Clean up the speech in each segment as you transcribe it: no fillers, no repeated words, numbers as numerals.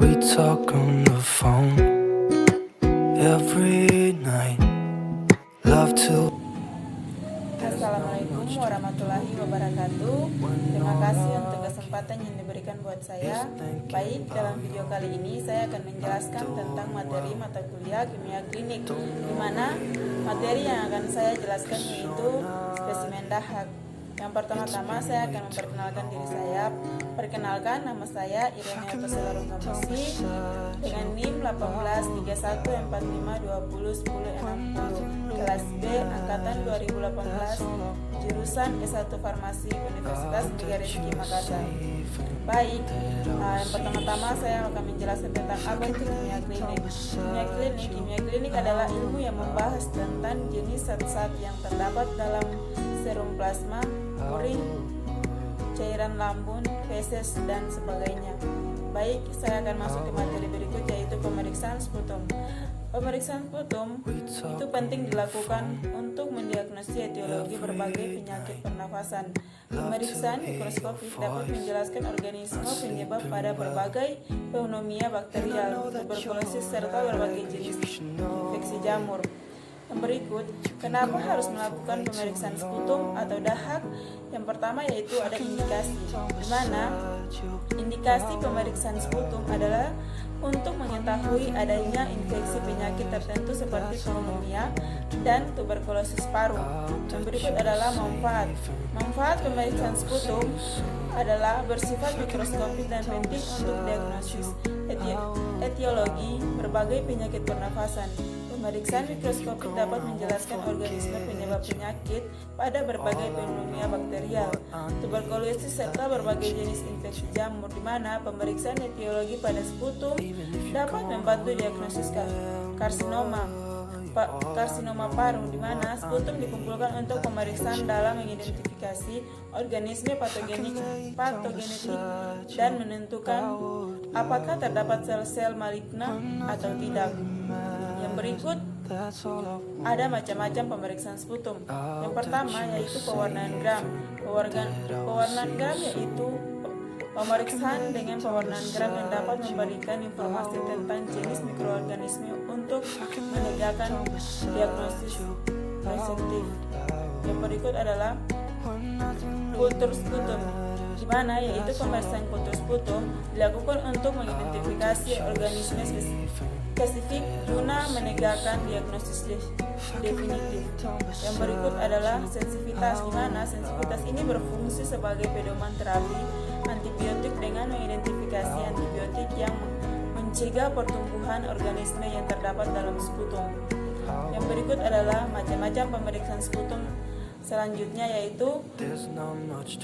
We talk on the phone every night. Love to. Assalamualaikum warahmatullahi wabarakatuh. Terima kasih untuk kesempatan yang diberikan buat saya. Baik, dalam video kali ini saya akan menjelaskan tentang materi mata kuliah kimia klinik, di mana materi yang akan saya jelaskan yaitu spesimen dahak. Yang pertama-tama saya akan memperkenalkan diri saya. Perkenalkan, nama saya Irene Atosela Rungamusi dengan NIM 183145201060, kelas B angkatan 2018, jurusan S1 Farmasi Universitas Negeri Makassar. Baik, yang pertama-tama saya akan menjelaskan tentang apa itu kimia klinik. Kimia klinik adalah ilmu yang membahas tentang jenis zat-zat yang terdapat dalam serum plasma, urin, cairan lambung, feses, dan sebagainya. Baik, saya akan masuk ke materi berikut, yaitu pemeriksaan sputum. Pemeriksaan sputum itu penting dilakukan untuk mendiagnosis etiologi berbagai penyakit pernafasan. Pemeriksaan mikroskopis dapat menjelaskan organisme penyebab pada berbagai pneumonia bakterial, tuberkulosis, serta berbagai jenis infeksi jamur. Yang berikut, kenapa harus melakukan pemeriksaan sputum atau dahak? Yang pertama yaitu ada indikasi, di mana indikasi pemeriksaan sputum adalah untuk mengetahui adanya infeksi penyakit tertentu seperti pneumonia dan tuberkulosis paru. Yang berikut adalah manfaat. Manfaat pemeriksaan sputum adalah bersifat mikroskopis dan penting untuk diagnosis etiologi berbagai penyakit pernafasan. Pemeriksaan mikroskopis dapat menjelaskan organisme penyebab penyakit pada berbagai pneumonia bakterial, tuberkulosis, serta berbagai jenis infeksi jamur, di mana pemeriksaan etiologi pada sputum dapat membantu diagnosis karsinoma paru, di mana sputum dikumpulkan untuk pemeriksaan dalam mengidentifikasi organisme patogenik dan menentukan apakah terdapat sel-sel maligna atau tidak. Yang berikut ada macam-macam pemeriksaan sputum. Yang pertama yaitu pewarnaan gram. Pewarnaan gram yaitu pemeriksaan dengan pewarnaan gram yang dapat memberikan informasi tentang jenis mikroorganisme untuk menegakkan diagnosis presentif. Yang berikut adalah kultur sputum, di mana yaitu pemeriksaan kultur sputum dilakukan untuk mengidentifikasi organisme spesifik guna menegakkan diagnosis definitif. Yang berikut adalah sensitivitas, di mana sensitivitas ini berfungsi sebagai pedoman terapi antibiotik dengan mengidentifikasi antibiotik yang mencegah pertumbuhan organisme yang terdapat dalam sputum. Yang berikut adalah macam-macam pemeriksaan sputum selanjutnya, yaitu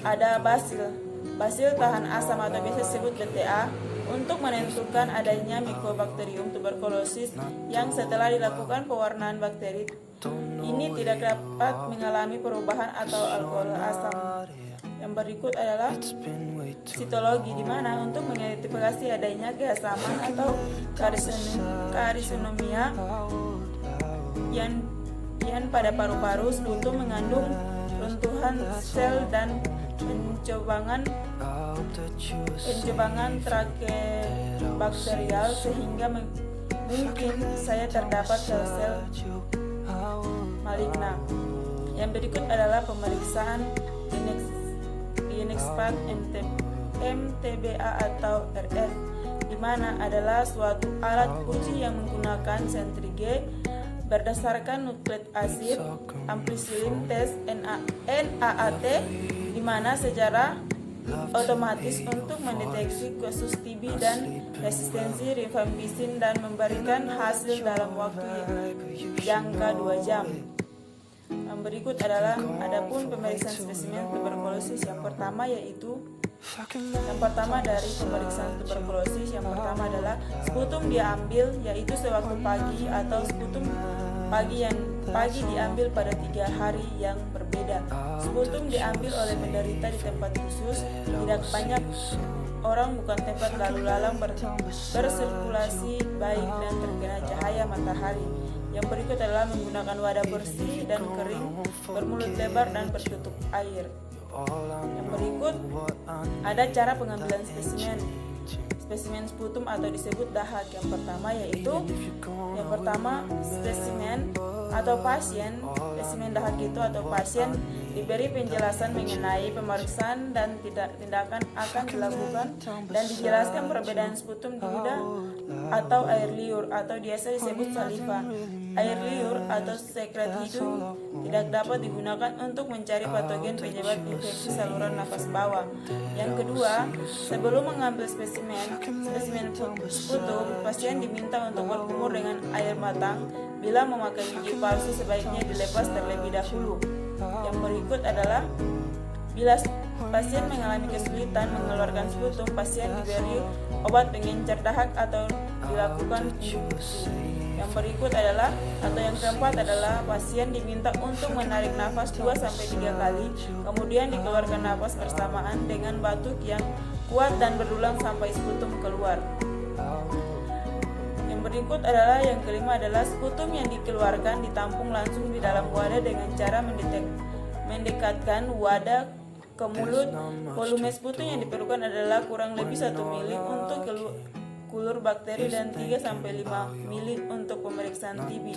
ada basil tahan asam atau biasa disebut BTA, untuk menentukan adanya Mycobacterium tuberculosis yang setelah dilakukan pewarnaan bakteri ini tidak dapat mengalami perubahan atau alkohol asam. Yang berikut adalah sitologi, di mana untuk mengidentifikasi adanya keasaman atau karsinomia yang pada paru-paru. Sputum mengandung runtuhan sel dan pencobangan bakterial sehingga mungkin saya terdapat sel-sel maligna. Yang berikut adalah pemeriksaan Genexpert MTBA atau RF, di mana adalah suatu alat uji yang menggunakan sentrige berdasarkan nukleik asid ampicillin test NAAT, di mana secara otomatis untuk mendeteksi kasus TB dan resistensi rifampicin dan memberikan hasil dalam waktu jangka 2 jam. Yang berikut adalah adapun pemeriksaan spesimen tuberkulosis. Yang pertama dari pemeriksaan tuberkulosis yang pertama adalah sputum diambil, yaitu sewaktu pagi atau sputum pagi diambil pada 3 hari yang berbeda. Sputum diambil oleh penderita di tempat khusus, tidak banyak orang, bukan tempat lalu lalang bersirkulasi baik dan terkena cahaya matahari. Yang berikut adalah menggunakan wadah bersih dan kering, bermulut lebar dan bertutup air. Yang berikut ada cara pengambilan spesimen. spesimen sputum atau disebut dahak. Yang pertama spesimen atau pasien. Spesimen dahak itu atau pasien diberi penjelasan mengenai pemeriksaan dan tindakan akan dilakukan, dan dijelaskan perbedaan sputum di ludah atau air liur atau biasa disebut saliva. Air liur atau sekret hidung tidak dapat digunakan untuk mencari patogen penyebab infeksi saluran nafas bawah. Yang kedua, sebelum mengambil spesimen sputum, pasien diminta untuk berkumur dengan air matang. Bila memakai gigi palsu, sebaiknya dilepas terlebih dahulu. Yang berikut adalah bila pasien mengalami kesulitan mengeluarkan sputum, pasien diberi obat pengencer dahak atau dilakukan induksi. Yang berikut adalah yang keempat adalah pasien diminta untuk menarik nafas 2-3 kali, kemudian dikeluarkan nafas bersamaan dengan batuk yang kuat dan berulang sampai sputum keluar. Yang berikut adalah yang kelima adalah sputum yang dikeluarkan ditampung langsung di dalam wadah dengan cara mendekatkan wadah ke mulut. Volume sputum yang diperlukan adalah kurang lebih 1 mili untuk kulur bakteri dan 3-5 mili untuk pemeriksaan TB.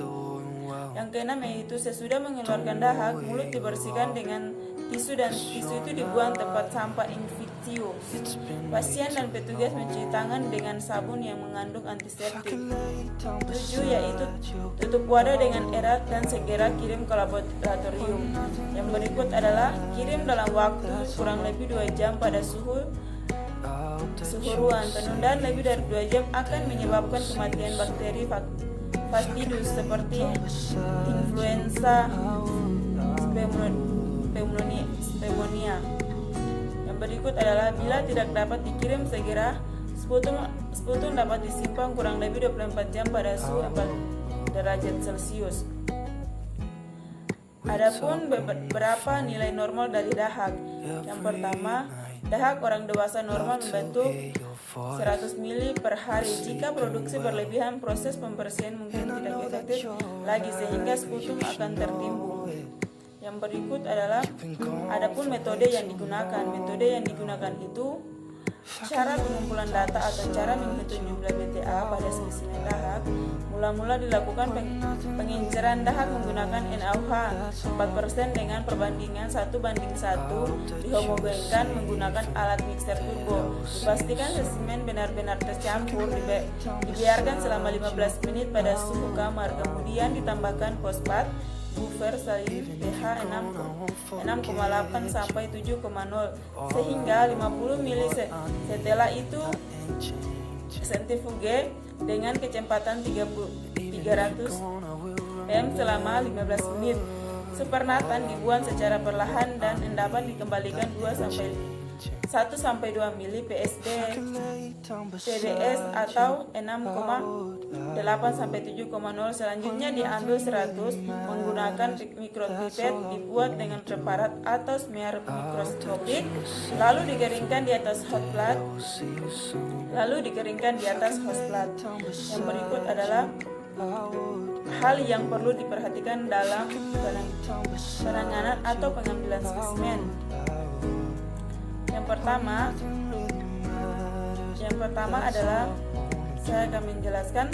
Yang keenam yaitu sesudah mengeluarkan dahak, mulut dibersihkan dengan tisu dan tisu itu dibuang tempat sampah infeksius. Pasien dan petugas mencuci tangan dengan sabun yang mengandung antiseptik. 7 yaitu tutup wadah dengan erat dan segera kirim ke laboratorium. Yang berikut adalah kirim dalam waktu kurang lebih 2 jam pada suhu ruangan. Penundaan lebih dari 2 jam akan menyebabkan kematian bakteri fastidus seperti influenza pneumonia. Yang berikut adalah bila tidak dapat dikirim segera, sputum dapat disimpan kurang lebih 24 jam pada suhu 4 derajat Celcius. Adapun beberapa nilai normal dari dahak. Yang pertama, dahak orang dewasa normal membentuk 100 ml per hari. Jika produksi berlebihan, proses pembersihan mungkin tidak efektif lagi sehingga sputum akan tertimbun. Yang berikut adalah adapun metode yang digunakan. Metode yang digunakan itu cara pengumpulan data atau cara menghitung jumlah BTA pada spesimen dahak. Mula-mula dilakukan penginceran dahak menggunakan NaOH 4% dengan perbandingan 1:1, dihomogenkan menggunakan alat mixer turbo. Dipastikan spesimen benar-benar tercampur, dibiarkan selama 15 menit pada suhu kamar, kemudian ditambahkan fosfat buffer salin pH 6,8 sampai 7,0 sehingga 50 ml. Setelah itu sentrifuge dengan kecepatan 300 pm selama 15 menit. Supernatan dibuang secara perlahan dan endapan dikembalikan 1-2 mili PSD TDS atau 6,8 sampai 7,0. Selanjutnya diambil 100 menggunakan mikropipet dibuat dengan preparat atau smear mikroskopik, lalu dikeringkan di atas hot plate. Yang berikut adalah hal yang perlu diperhatikan dalam penanganan atau pengambilan spesimen. Yang pertama adalah saya akan menjelaskan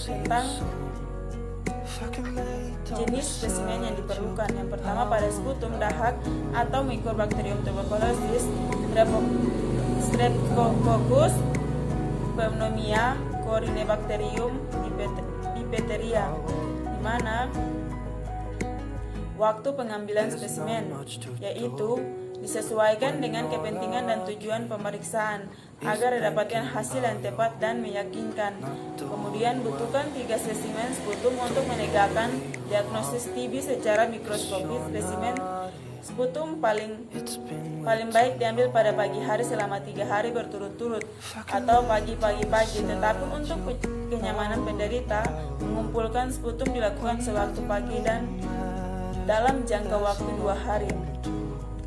tentang jenis spesimen yang diperlukan. Yang pertama pada sputum dahak atau Mycobacterium tuberculosis, Streptococcus pneumoniae, Corynebacterium diphtheria, di mana waktu pengambilan spesimen yaitu disesuaikan dengan kepentingan dan tujuan pemeriksaan agar didapatkan hasil yang tepat dan meyakinkan. Kemudian butuhkan 3 spesimen sputum untuk menegakkan diagnosis TB secara mikroskopis. Spesimen sputum paling baik diambil pada pagi hari selama 3 hari berturut-turut atau pagi-pagi, tetapi untuk kenyamanan penderita mengumpulkan sputum dilakukan sewaktu pagi dan dalam jangka waktu 2 hari.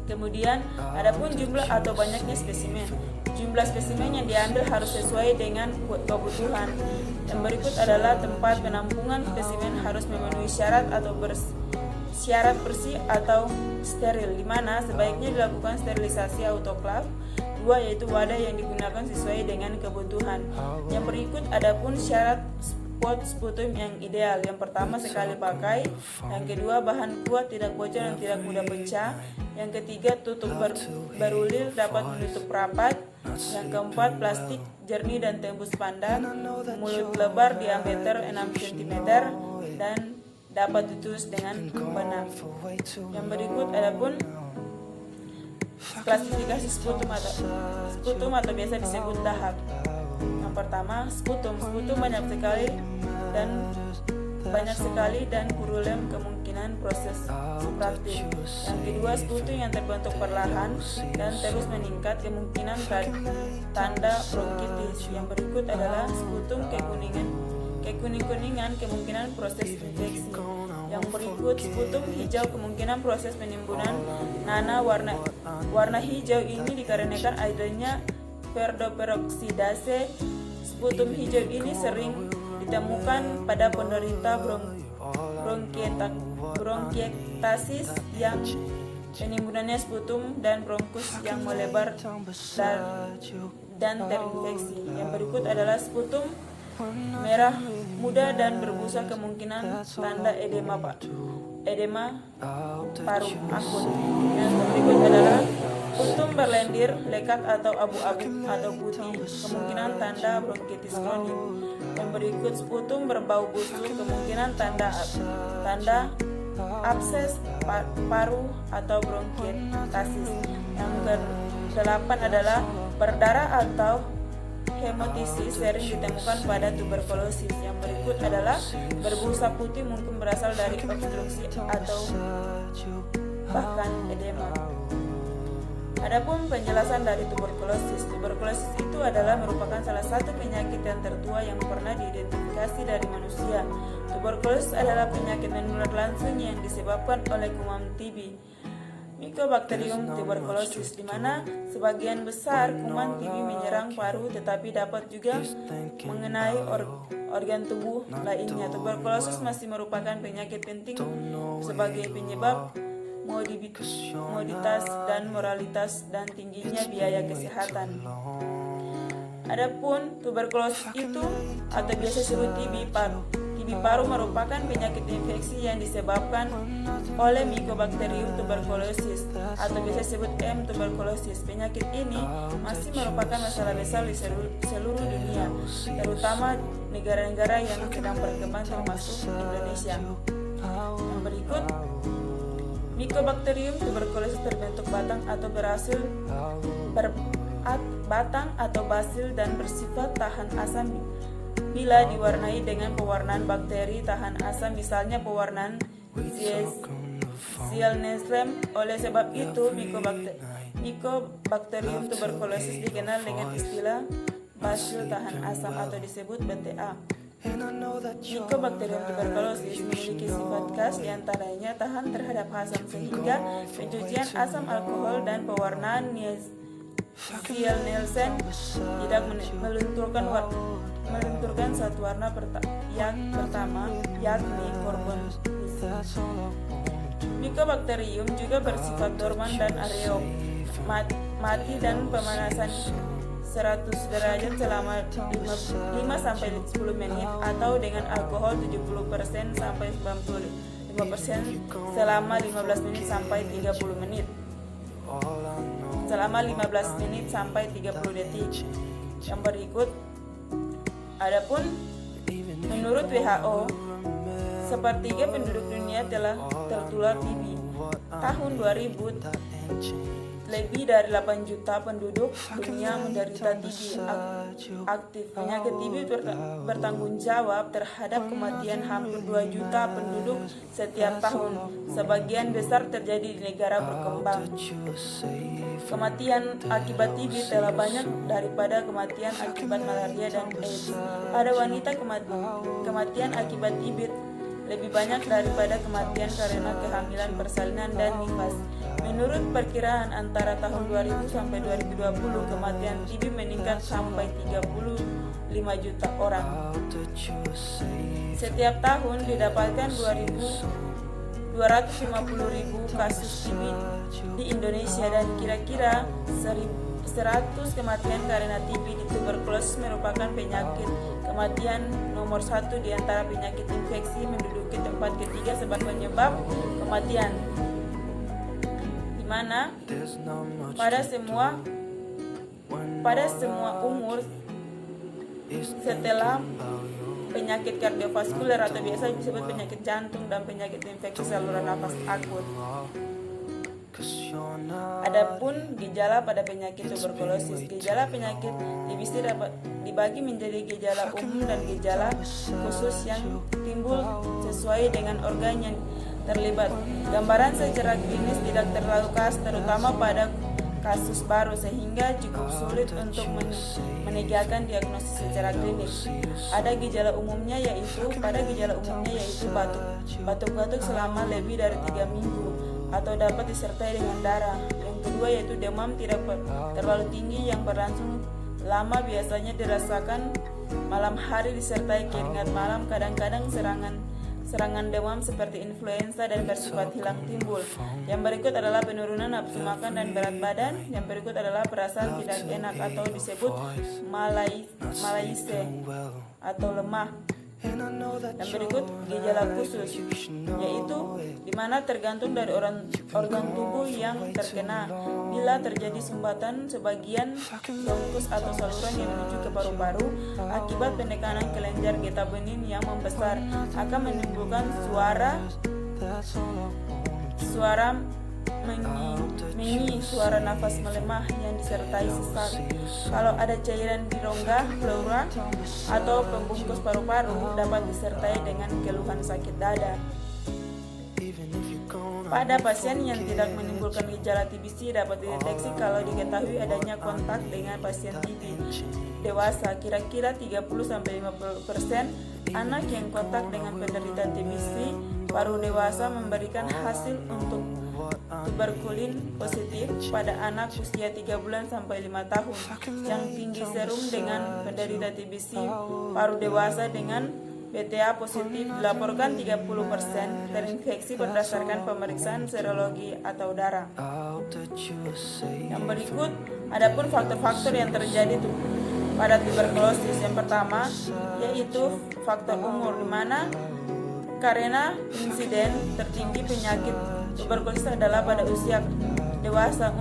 Kemudian, adapun jumlah atau banyaknya spesimen. Jumlah spesimen yang diambil harus sesuai dengan kebutuhan. Yang berikut adalah tempat penampungan spesimen harus memenuhi syarat atau syarat bersih atau steril, di mana sebaiknya dilakukan sterilisasi autoklav. 2. Yaitu wadah yang digunakan sesuai dengan kebutuhan. Yang berikut adapun syarat pot sputum yang ideal. Yang pertama, sekali pakai. Yang kedua, bahan kuat, tidak bocor dan tidak mudah pecah. Yang ketiga, tutup berulir, dapat menutup rapat. Yang keempat, plastik jernih dan tembus pandang. Mulut lebar, diameter 6 cm dan dapat ditulis dengan benar. Yang berikut adapun klasifikasi sputum atau biasa disebut dahak. Yang pertama, sputum banyak sekali dan purulem kemungkinan proses supraktif. Yang kedua, sputum yang terbentuk perlahan dan terus meningkat kemungkinan tanda bronkitis. Yang berikut adalah sputum kekuning-kuningan kemungkinan proses infeksi. Yang berikut sputum hijau kemungkinan proses penimbunan nanah. Warna hijau ini dikarenakan adanya perdoperoksidase. Sputum hijau ini sering ditemukan pada penderita bronkiektasis yang penimbunannya sputum dan bronkus yang melebar dan terinfeksi. Yang berikut adalah sputum merah muda dan berbusa kemungkinan tanda edema paru akut. Yang berikut adalah sputum berlendir, lekat atau abu-abu atau putih, kemungkinan tanda bronkitis kronik. Yang berikut sputum berbau busuk, kemungkinan tanda abses paru atau bronkiektasis. Yang ke-8 adalah berdarah atau hemotisis, sering ditemukan pada tuberkulosis. Yang berikut adalah berbusa putih, mungkin berasal dari obstruksi atau bahkan edema. Adapun penjelasan dari tuberkulosis. Tuberkulosis itu adalah merupakan salah satu penyakit yang tertua yang pernah diidentifikasi dari manusia. Tuberkulosis adalah penyakit menular langsung yang disebabkan oleh kuman TB, Mycobacterium tuberculosis, di mana sebagian besar kuman TB menyerang paru, tetapi dapat juga mengenai organ tubuh lainnya. Tuberkulosis masih merupakan penyakit penting sebagai penyebab morbidtas dan mortalitas dan tingginya biaya kesehatan. Adapun tuberkulosis itu atau biasa disebut TB paru merupakan penyakit infeksi yang disebabkan oleh Mycobacterium tuberculosis atau biasa disebut M. tuberculosis. Penyakit ini masih merupakan masalah besar di seluruh dunia, terutama negara-negara yang sedang berkembang termasuk Indonesia. Yang berikut, Mycobacterium tuberculosis terbentuk batang atau basil dan bersifat tahan asam bila diwarnai dengan pewarnaan bakteri tahan asam, misalnya pewarnaan Ziehlnestrem. Oleh sebab itu, Mycobacterium tuberculosis dikenal dengan istilah basil tahan asam atau disebut BTA. Mycobacterium tuberculosis memiliki sifat khas, diantaranya tahan terhadap asam, sehingga pencucian asam alkohol dan pewarnaan Ziehlnestrem tidak melenturkan satu warna yang pertama, yakni korban. Mycobacterium juga bersifat dorman dan aerob, mati dan pemanasan 100 derajat selama 5-10 menit atau dengan alkohol 70% sampai 95% selama 15 menit sampai 30 menit. Selama 15 menit sampai 30 detik. Yang berikut, adapun menurut WHO, sepertiga penduduk dunia telah tertular TB. Tahun 2000, lebih dari 8 juta penduduk dunia menderita TB aktif. Penyakit TB bertanggung jawab terhadap kematian hampir 2 juta penduduk setiap tahun. Sebagian besar terjadi di negara berkembang. Kematian akibat TB telah banyak daripada kematian akibat malaria dan AIDS. Pada wanita, kematian akibat TB lebih banyak daripada kematian karena kehamilan, persalinan, dan nifas. Menurut perkiraan antara tahun 2000 sampai 2020, kematian TB meningkat sampai 35 juta orang. Setiap tahun didapatkan 2.000 250.000 kasus TB di Indonesia, dan kira-kira 100 kematian karena TB di tuberkulosis merupakan penyakit kematian nomor 1 di antara penyakit infeksi, menduduki tempat ketiga sebagai penyebab kematian, di mana pada semua umur setelah penyakit kardiovaskuler atau biasa disebut penyakit jantung dan penyakit infeksi saluran nafas akut. Adapun gejala pada penyakit tuberkulosis, gejala penyakit TBC dapat dibagi menjadi gejala umum dan gejala khusus yang timbul sesuai dengan organ yang terlibat. Gambaran secara klinis tidak terlalu khas, terutama pada kasus baru, sehingga cukup sulit untuk menegakkan diagnosis secara klinis. Ada gejala umumnya yaitu batuk-batuk selama lebih dari 3 minggu atau dapat disertai dengan darah. Yang kedua yaitu demam tidak terlalu tinggi yang berlangsung lama, biasanya dirasakan malam hari disertai keringat malam. Kadang-kadang serangan demam seperti influenza dan bersifat hilang timbul. Yang berikut adalah penurunan nafsu makan dan berat badan. Yang berikut adalah perasaan tidak enak atau disebut malaise atau lemah. Yang berikut gejala khusus, yaitu di mana tergantung dari organ tubuh yang terkena. Bila terjadi sumbatan sebagian bronkus atau saluran yang menuju ke paru-paru akibat penekanan kelenjar getah bening yang membesar, akan menimbulkan suara menyi, suara nafas melemah yang disertai sesak. Kalau ada cairan di rongga pleura atau pembungkus paru-paru, dapat disertai dengan keluhan sakit dada. Pada pasien yang tidak menimbulkan gejala TBC dapat dideteksi kalau diketahui adanya kontak dengan pasien TB dewasa. Kira-kira 30-50% anak yang kontak dengan penderita TBC baru dewasa memberikan hasil untuk tuberkulin positif pada anak usia 3 bulan sampai 5 tahun. Yang tinggi serum dengan penderita TBC paru dewasa dengan BTA positif dilaporkan 30% terinfeksi berdasarkan pemeriksaan serologi atau darah. Yang berikut adapun faktor-faktor yang terjadi pada tuberkulosis. Yang pertama yaitu faktor umur, di mana karena insiden tertinggi penyakit tuberkulosis adalah pada usia dewasa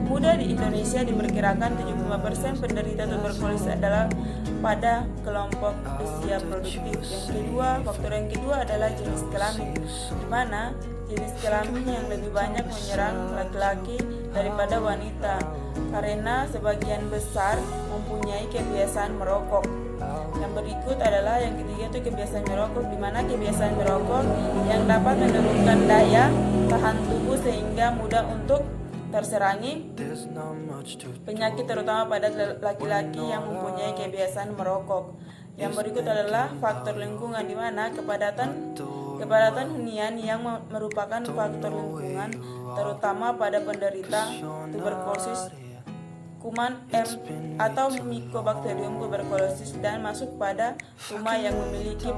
muda di Indonesia. Diperkirakan 75% penderita tuberkulosis adalah pada kelompok usia produktif. Faktor yang kedua adalah jenis kelamin, di mana jenis kelamin yang lebih banyak menyerang laki-laki daripada wanita karena sebagian besar mempunyai kebiasaan merokok. Yang berikut adalah yang ketiga itu kebiasaan merokok, di mana kebiasaan merokok yang dapat menurunkan daya tahan tubuh sehingga mudah untuk terserangi penyakit, terutama pada laki-laki yang mempunyai kebiasaan merokok. Yang berikut adalah faktor lingkungan, di mana kepadatan hunian yang merupakan faktor lingkungan, terutama pada penderita tuberkulosis kuman M atau Mycobacterium tuberculosis, dan masuk pada rumah yang memiliki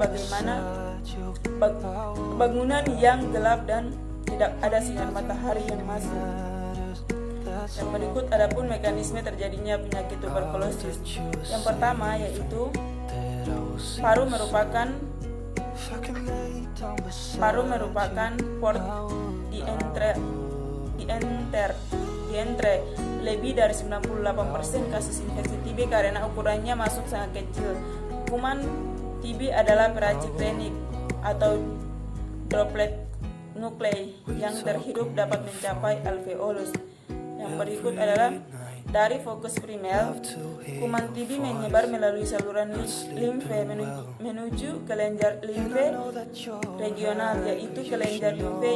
bangunan yang gelap dan tidak ada sinar matahari yang masuk. Yang berikut adapun mekanisme terjadinya penyakit tuberkulosis. Yang pertama yaitu paru merupakan port dientre. Lebih dari 98% kasus infeksi TB karena ukurannya masuk sangat kecil. Kuman TB adalah peracik klinik atau droplet nuklei yang terhirup dapat mencapai alveolus. Yang berikut adalah dari fokus primer, kuman TB menyebar melalui saluran limfe menuju kelenjar limfe regional, yaitu kelenjar limfe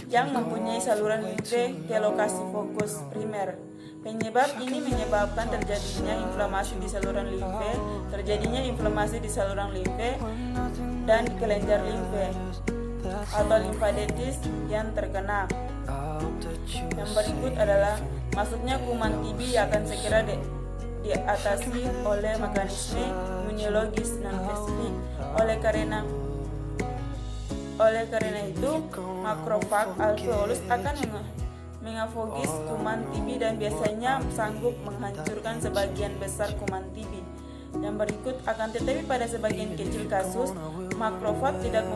yang mempunyai saluran limfe ke lokasi fokus primer. Penyebab ini menyebabkan terjadinya inflamasi di saluran limfe, dan kelenjar limfe atau limfadetis yang terkena. Yang berikut adalah masuknya kuman TB akan segera diatasi oleh mekanisme imunologis non-spesifik. Oleh karena Oleh karena itu, makrofag alveolus akan mengafogis kuman TB dan biasanya sanggup menghancurkan sebagian besar kuman TB. Yang berikut, akan tetapi pada sebagian kecil kasus, makrofag tidak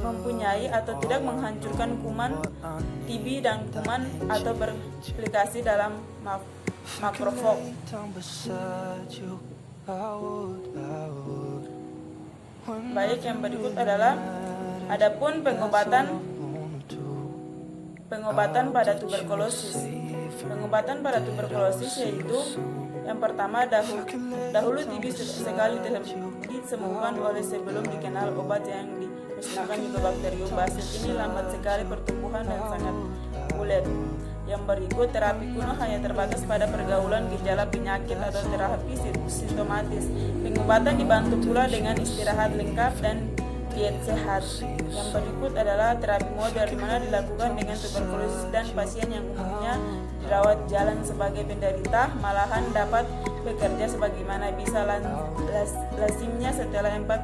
mempunyai atau tidak menghancurkan kuman TB dan kuman atau bereplikasi dalam makrofag. Baik, yang berikut adalah adapun pengobatan pada tuberkulosis. Pengobatan pada tuberkulosis yaitu yang pertama, dahulu TB sekali disembuhkan oleh sebelum dikenal obat yang dimusnahkan Mycobacterium bacillus. Ini lambat sekali pertumbuhan dan sangat ulet. Yang berikut, terapi kuno hanya terbatas pada pergaulan gejala penyakit atau terapi simptomatis. Pengobatan dibantu pula dengan istirahat lengkap dan diet sehat. Yang berikut adalah terapi modern, di mana dilakukan dengan tuberkulosis dan pasien yang umumnya dirawat jalan sebagai penderita, malahan dapat bekerja sebagaimana bisa lazimnya setelah 4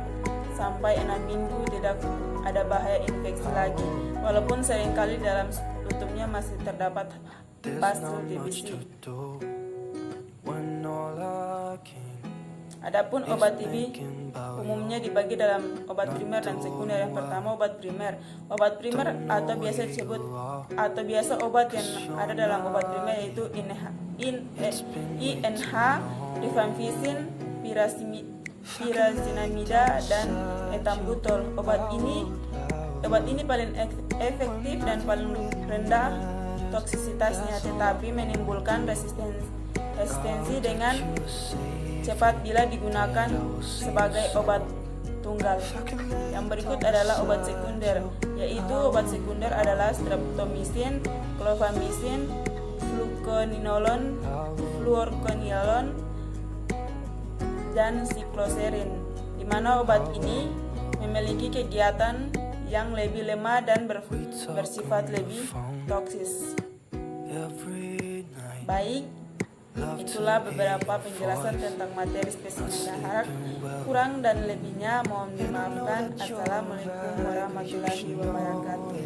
sampai 6 minggu, tidak ada bahaya infeksi lagi, walaupun seringkali dalam tutupnya masih terdapat basil TBC. Adapun obat TB umumnya dibagi dalam obat primer dan sekunder. Yang pertama, obat primer. Obat primer atau biasa obat yang ada dalam obat primer yaitu INH, rifampicin, pyrazinamida, dan ethambutol. Obat ini paling efektif dan paling rendah toksisitasnya, tetapi menimbulkan resistensi dengan cepat bila digunakan sebagai obat tunggal. Yang berikut adalah obat sekunder, yaitu obat sekunder adalah streptomycin, clofamicin, fluoroquinolone, dan sikloserin, di mana obat ini memiliki kegiatan yang lebih lemah dan bersifat lebih toksis. Baik, itulah beberapa penjelasan tentang materi spesifik. Harap kurang dan lebihnya mohon dimaafkan. Assalamualaikum warahmatullahi wabarakatuh.